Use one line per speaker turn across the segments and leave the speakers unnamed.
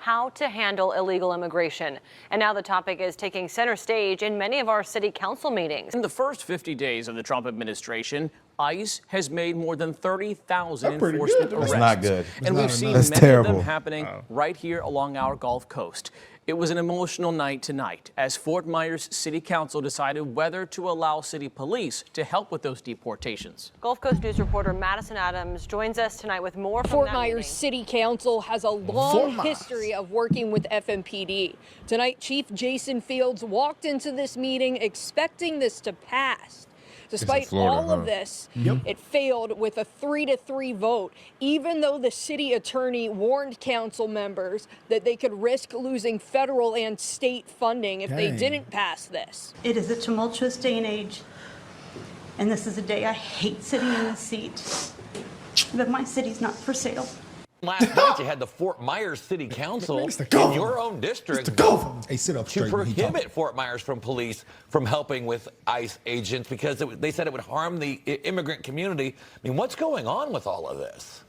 how to handle illegal immigration. And now the topic is taking center stage in many of our city council meetings.
In the first 50 days of the Trump administration, ICE has made more than 30,000 enforcement arrests.
That's not good.
And we've seen
That's
many
terrible.
of them happening right here along our Gulf Coast. It was an emotional night tonight as Fort Myers City Council decided whether to allow city police to help with those deportations.
Gulf Coast News reporter Madison Adams joins us tonight with more from
Fort
that
Myers
meeting.
City Council has a long history of working with FMPD. Tonight, Chief Jason Fields walked into this meeting expecting this to pass. Despite all of this, it failed with a 3-3 vote, even though the city attorney warned council members that they could risk losing federal and state funding if they didn't pass this.
It is a tumultuous day and age, and this is a day I hate sitting in this seat, but my city's not for sale.
Last night, you had the Fort Myers City Council in your own district to prohibit Fort Myers from police from helping with ICE agents because they said it would harm the immigrant community. I mean, what's going on with all of this?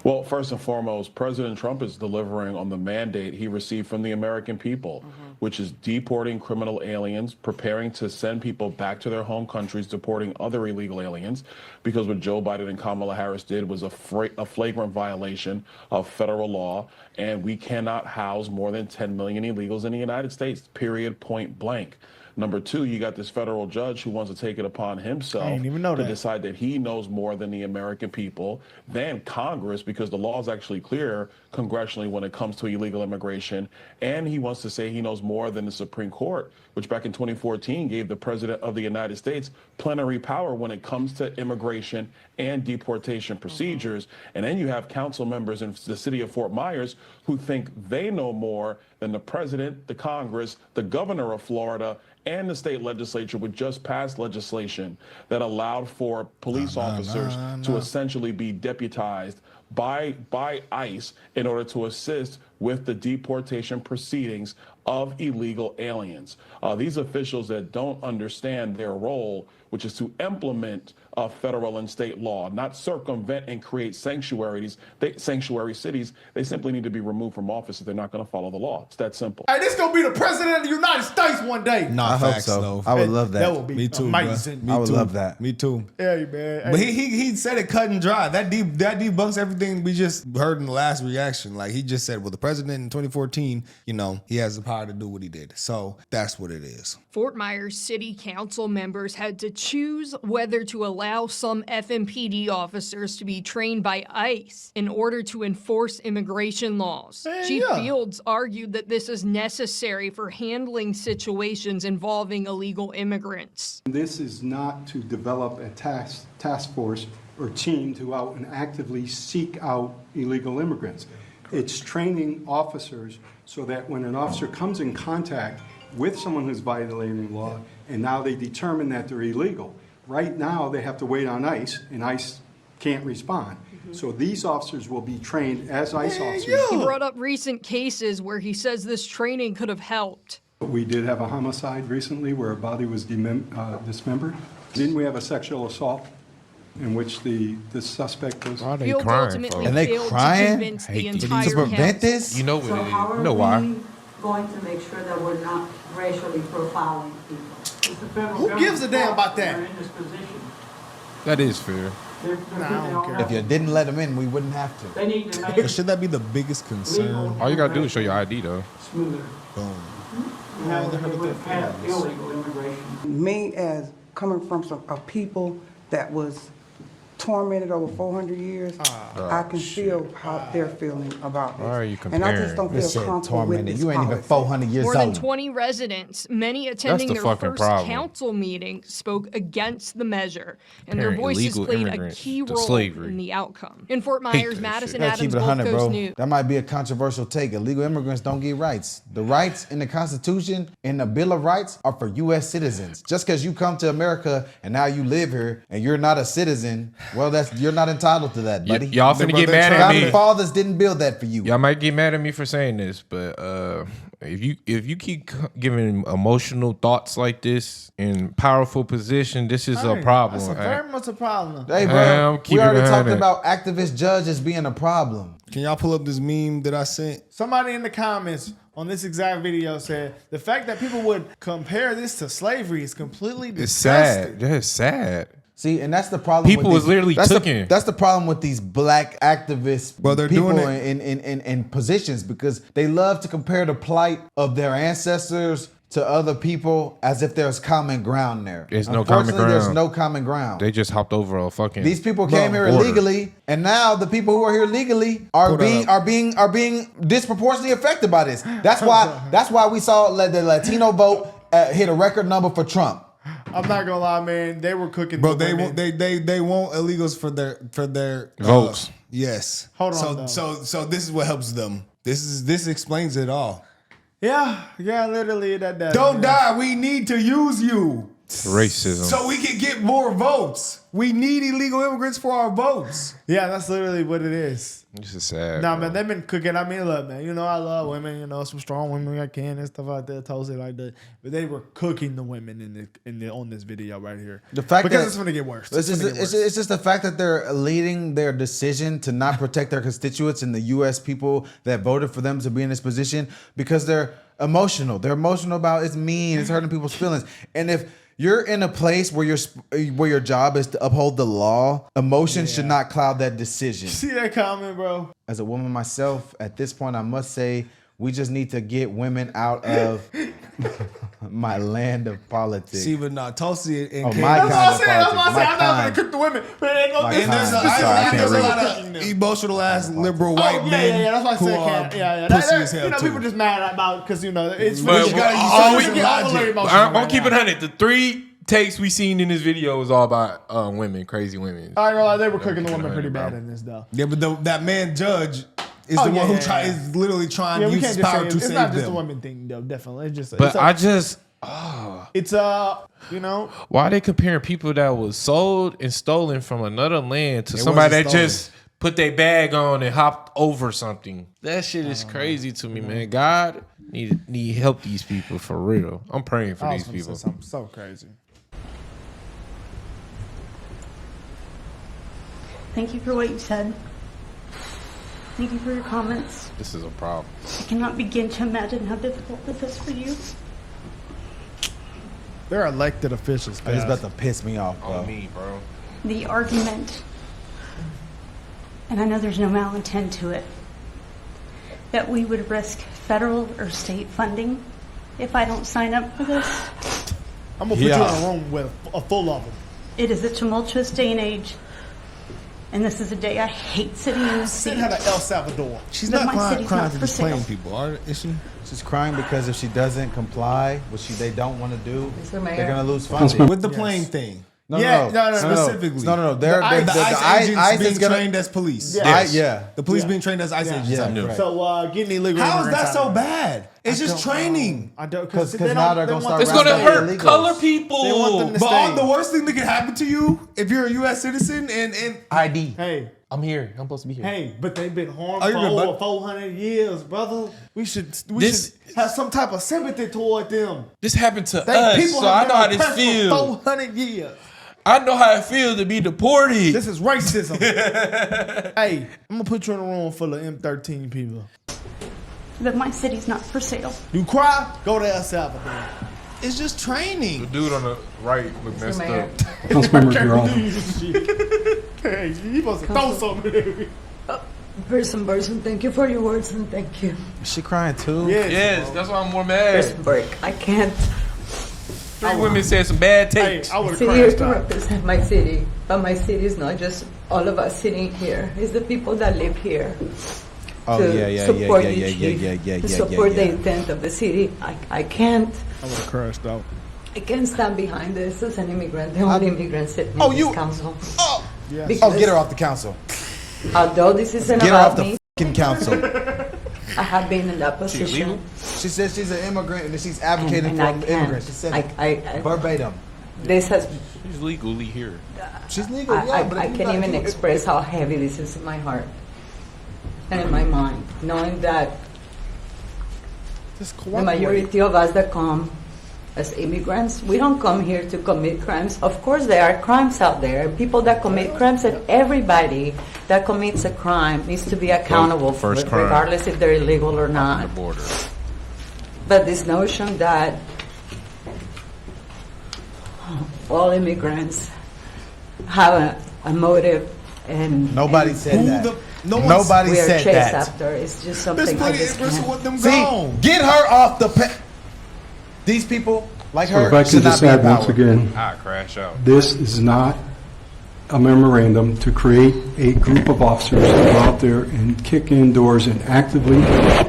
Well, first and foremost, President Trump is delivering on the mandate he received from the American people, which is deporting criminal aliens, preparing to send people back to their home countries, deporting other illegal aliens, because what Joe Biden and Kamala Harris did was a flagrant violation of federal law, and we cannot house more than 10 million illegals in the United States, period, point blank. Number two, you got this federal judge who wants to take it upon himself to decide that he knows more than the American people, than Congress, because the law is actually clear congressionally when it comes to illegal immigration. And he wants to say he knows more than the Supreme Court, which back in 2014 gave the President of the United States plenary power when it comes to immigration and deportation procedures. And then you have council members in the city of Fort Myers who think they know more than the president, the Congress, the governor of Florida, and the state legislature, which just passed legislation that allowed for police officers to essentially be deputized by ICE in order to assist with the deportation proceedings of illegal aliens. These officials that don't understand their role, which is to implement federal and state law, not circumvent and create sanctuary cities, they simply need to be removed from office if they're not going to follow the law. It's that simple.
Hey, this gonna be the president of the United States one day.
No, I hope so. I would love that.
That would be
Me too,
amazing.
I would love that. Me too.
Yeah, man.
But he said it cut and dry. That debunks everything we just heard in the last reaction. Like he just said, well, the president in 2014, you know, he has the power to do what he did. So that's what it is.
Fort Myers City Council members had to choose whether to allow some FMPD officers to be trained by ICE in order to enforce immigration laws. Chief Fields argued that this is necessary for handling situations involving illegal immigrants.
This is not to develop a task force or team to out and actively seek out illegal immigrants. It's training officers so that when an officer comes in contact with someone who's violating law and now they determine that they're illegal, right now they have to wait on ICE and ICE can't respond. So these officers will be trained as ICE officers.
He brought up recent cases where he says this training could have helped.
We did have a homicide recently where a body was dismembered. Didn't we have a sexual assault in which the suspect was...
Why are they crying,
And they crying? To
prevent this?
You know what
So
it is.
how
You know why.
are we going to make sure that we're not racially profiling people?
Who gives a damn about that?
They're in this position.
That is fair.
Nah, I don't care.
If you didn't let him in, we wouldn't have to.
They need to make
But should that be the biggest concern?
All you gotta do is show your ID, though.
smoother.
Boom.
We've had illegal immigration.
Me, as coming from a people that was tormented over 400 years, I can feel how they're feeling about this.
Why are you
and I just don't
This
feel
shit
comfortable with
tormented.
this
You ain't even
policy.
400 years
More than
old.
20 residents, many attending
the
their
fucking
first
problem.
council meeting, spoke against the measure, and their
Comparing
voices
illegal
played a
immigrants
key
to
role
slavery.
in the outcome. In Fort
Hate
Myers,
that
Madison
shit.
Gotta
Adams,
keep it
Gulf
100,
Coast
bro.
News.
That might be a controversial take. Illegal immigrants don't get rights. The rights in the Constitution and the Bill of Rights are for U.S. citizens. Just because you come to America and now you live here and you're not a citizen, well, you're not entitled to that, buddy.
Y'all finna get mad at
Founding
me.
fathers didn't build that for you.
Y'all might get mad at me for saying this, but if you keep giving emotional thoughts like this in powerful position, this is a problem.
That's very much a problem.
Hey, bro, we already talked about activist judges being a problem.
Can y'all pull up this meme that I sent?
Somebody in the comments on this exact video said the fact that people would compare this to slavery is completely disgusting.
It's sad. That's sad.
See, and that's the problem.
People was literally taken.
That's the problem with these black activists,
they're
people
doing it.
in positions, because they love to compare the plight of their ancestors to other people as if there's common ground there.
There's no common ground.
There's no common ground.
They just hopped over a fucking.
These people came here
border.
illegally, and now the people who are here legally are being disproportionately affected by this. That's why we saw the Latino vote hit a record number for Trump.
I'm not gonna lie, man. They were cooking.
Bro, they want illegals for their
votes.
Yes.
Hold on.
So this is what helps them. This explains it all.
Yeah, literally that.
Don't die. We need to use you.
Racism.
So we can get more votes. We need illegal immigrants for our votes.
Yeah, that's literally what it is.
This is sad.
Nah, man, they've been cooking. I mean, look, man, you know I love women. You know, some strong women I can and stuff like that, toasted like that. But they were cooking the women on this video right here.
The fact
because
that
it's gonna get worse.
It's just the fact that they're leading their decision to not protect their constituents and the U.S. people that voted for them to be in this position because they're emotional. They're emotional about it's mean, it's hurting people's feelings, and if you're in a place where your job is to uphold the law, emotion should not cloud that decision.
See that comment, bro?
As a woman myself, at this point, I must say we just need to get women out of my land of politics.
See, but no, Tulsi and
Kate. My kind of politics.
I'm not gonna cook the women. But there's
a lot of emotional ass liberal white men.
Yeah, that's why I said Cant.
Pussy as hell,
you know,
too.
people just mad about because it's.
I'm keeping 100. The 3 takes we seen in this video was all about women, crazy women.
I realize they were cooking the women pretty bad in this though.
Yeah, but that man judge is the one who is literally trying to use his power to save them.
It's not just a women thing though. Definitely, it's just.
But
it's you know.
Why are they comparing people that was sold and stolen from another land to somebody that just put their bag on and hopped over something? That shit is crazy to me, man. God need help these people for real. I'm praying for these people.
Something so crazy.
Thank you for what you said. Thank you for your comments.
This is a problem.
I cannot begin to imagine how difficult this is for you.
They're elected officials.
It's about to piss me off, bro.
On me, bro.
The argument, and I know there's no malintent to it, that we would risk federal or state funding if I don't sign up for this.
I'm gonna put you in a room with a full of them.
It is a tumultuous day and age. And this is a day I hate sitting in the seat.
Send her to El Salvador.
She's not crying for just playing people, is she?
She's crying because if she doesn't comply, which they don't want to do, they're going to lose funding.
With the plane thing.
No,
specifically.
No.
The ICE agents being trained as police.
Yeah.
The police being trained as ICE agents.
Yeah,
so getting illegal.
How is that so bad? It's just training.
I don't
because now they're going to start.
It's going to hurt color people.
They want them to
but
stay.
the worst thing that can happen to you if you're a U.S. citizen and
ID.
Hey.
I'm here. I'm supposed to be here.
Hey, but they've been harmed for over 400 years, brother. We should have some type of sympathy toward them.
This happened to us, so I know how this feels.
400 years.
I know how it feels to be deported.
This is racism. Hey, I'm gonna put you in a room full of M13 people.
But my city's not for sale.
You cry? Go to El Salvador.
it's just training.
The dude on the right look messed up.
Councilmember Girl.
Hey, you supposed to throw something.
Person, thank you for your words and thank you.
Is she crying too?
Yes, that's why I'm more mad.
Break. I can't.
3 women said some bad takes.
I would
Sit here to represent my city, but my city is not just all of us sitting here. It's the people that live here.
Oh
To support the intent of the city. I can't.
I would have crashed out.
I can't stand behind this as an immigrant. The only immigrant sitting in this council.
Oh,
yeah.
Get her off the council.
Although this isn't
Get her
about
off the
me,
fucking council.
I have been in that position.
She says she's an immigrant and she's advocating for immigrants. She said it verbatim.
This has.
She's legally here.
She's legal.
I can't even express how heavy this is in my heart and in my mind, knowing that the majority of us that come as immigrants. We don't come here to commit crimes. Of course, there are crimes out there, people that commit crimes, and everybody that commits a crime needs to be accountable for it, regardless if they're illegal or not. But this notion that all immigrants have a motive and
nobody said that.
Nobody
said that.
After. It's just something I just can't.
See, get her off the. These people like her
If I could
should not
just
be in
add once
power.
again,
crash out.
this is not a memorandum to create a group of officers to go out there and kick in doors and actively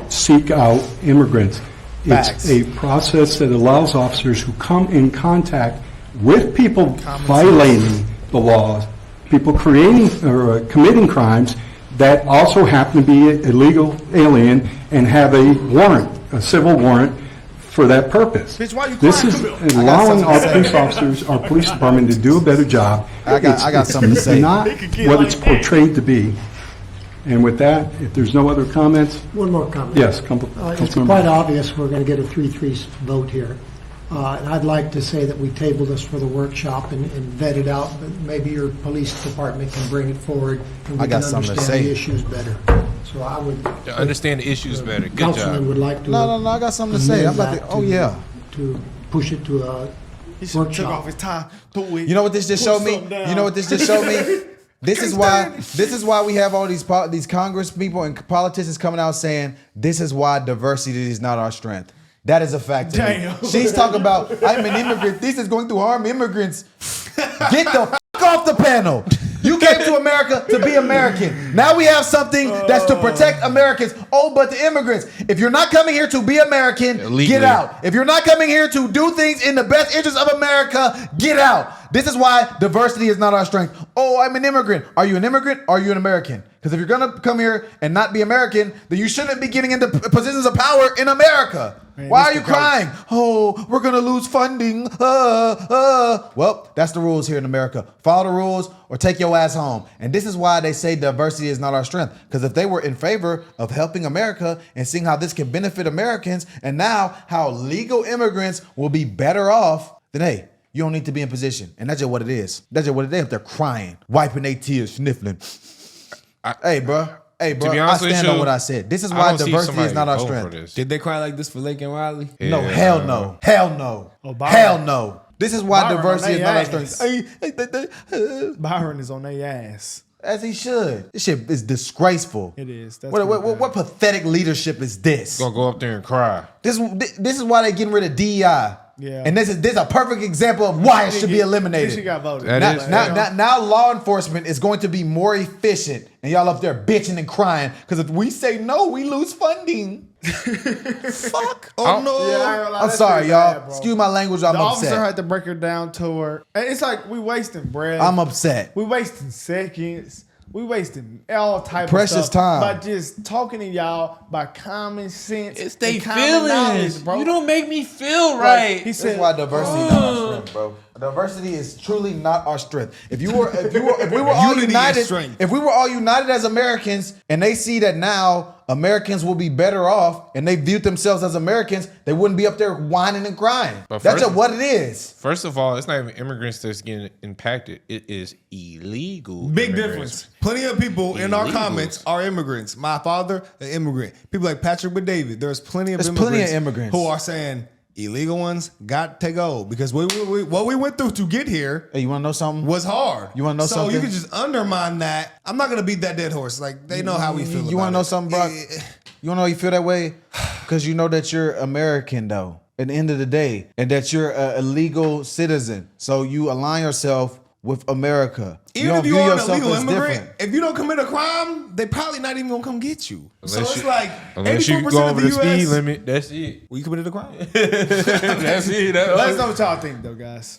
seek out immigrants.
Facts.
It's a process that allows officers who come in contact with people violating the laws, people creating or committing crimes that also happen to be an illegal alien and have a warrant, a civil warrant for that purpose.
Bitch, why you
This is
crying?
allowing our police officers, our police department to do a better job.
I got something to say.
Not what it's portrayed to be. And with that, if there's no other comments,
One more comment.
yes,
It's
Councilmember.
quite obvious we're going to get a 3-3 vote here. And I'd like to say that we table this for the workshop and vet it out, but maybe your police department can bring it forward and
I
we
got
can
something to
understand the
say.
issues better. So I would...
Understand the issues better. Good
Councilman
job.
would like to...
No, I got something to say. I'm about to. Oh yeah.
To push it to a
He should have took
workshop.
off his time. Do it.
You know what this just
Put
showed me?
something down.
You know what this just showed me? This is why we have all these Congress people and politicians coming out saying this is why diversity is not our strength. That is a fact to me.
Damn.
She's talking about I'm an immigrant. This is going to harm immigrants. Get the fuck off the panel. You came to America to be American. Now we have something that's to protect Americans. Oh, but the immigrants. If you're not coming here to be American,
Illegally.
get out. If you're not coming here to do things in the best interest of America, get out. This is why diversity is not our strength. Oh, I'm an immigrant. Are you an immigrant? Are you an American? Because if you're going to come here and not be American, then you shouldn't be getting into positions of power in America.
Man,
Why are
Mr.
you
Coach.
crying? Oh, we're going to lose funding. Well, that's the rules here in America. Follow the rules or take your ass home. And this is why they say diversity is not our strength. Because if they were in favor of helping America and seeing how this can benefit Americans and now how legal immigrants will be better off, then hey, you don't need to be in position. And that's just what it is. That's just what it is. They're crying, wiping their tears, sniffling. Hey, bro. Hey, bro,
be
I
honest with
stand
you,
on what I said. This is
I
why
don't see
diversity is
somebody
not our
vote for
strength.
this.
Did they cry like this for Lake and Riley?
No,
Yeah.
hell no. Hell no.
Oh, Byron.
Hell no. This is why
Byron
diversity
on
is not our
their
strength.
Byron is on their ass.
As he should. This shit is disgraceful.
It is. That's
What pathetic leadership is this?
Gonna go up there and cry.
This is why they're getting rid of DEI.
Yeah.
And this is a perfect example of why it should be
She
eliminated.
got voted.
That is-
Now law enforcement is going to be more efficient, and y'all up there bitching and crying because if we say no, we lose funding. Fuck. Oh no.
Yeah, I ain't gonna lie,
I'm
that's
sorry,
pretty
y'all.
bad, bro.
Excuse my language. I'm
The officer
upset.
had to break her down to her. And it's like we wasting breath.
I'm upset.
We wasting seconds. We wasting all type
Precious
of stuff
time.
by just talking to y'all by common sense.
It's they
and common knowledge,
feelings.
bro.
You don't make me feel
Like,
right.
he
This
said,
is why diversity is not our strength, bro. Diversity is truly not our strength. If we were all
Unity is
united,
strength.
if we were all united as Americans, and they see that now Americans will be better off, and they viewed themselves as Americans, they wouldn't be up there whining and crying.
But
That's
first-
just what it is.
First of all, it's not even immigrants that's getting impacted. It is illegal.
Big
immigrants.
difference. Plenty of people in our
Illegals.
comments are immigrants. My father, an immigrant. People like Patrick with David. There's plenty of
There's
immigrants,
plenty of immigrants.
who are saying illegal ones got to go because what we went through to get here
Hey, you want to know something?
was hard.
You wanna know
so
something?
you can just undermine that. I'm not gonna beat that dead horse. Like they know how we feel.
You want to know
about it.
something, Brock? You want to know you feel that way? Because you know that you're American, though, at the end of the day, and that you're a legal citizen. So you align yourself with America.
Even
don't
if you
view
are an
yourself
illegal
as
immigrant,
different.
if you don't commit a crime, they probably not even gonna come get you. So
Unless
it's
you-
like
Unless you
84%
go
of
over
the
the speed
US.
limit, that's it.
Well, you committed a crime.
That's it.
Let's know what y'all think, though, guys.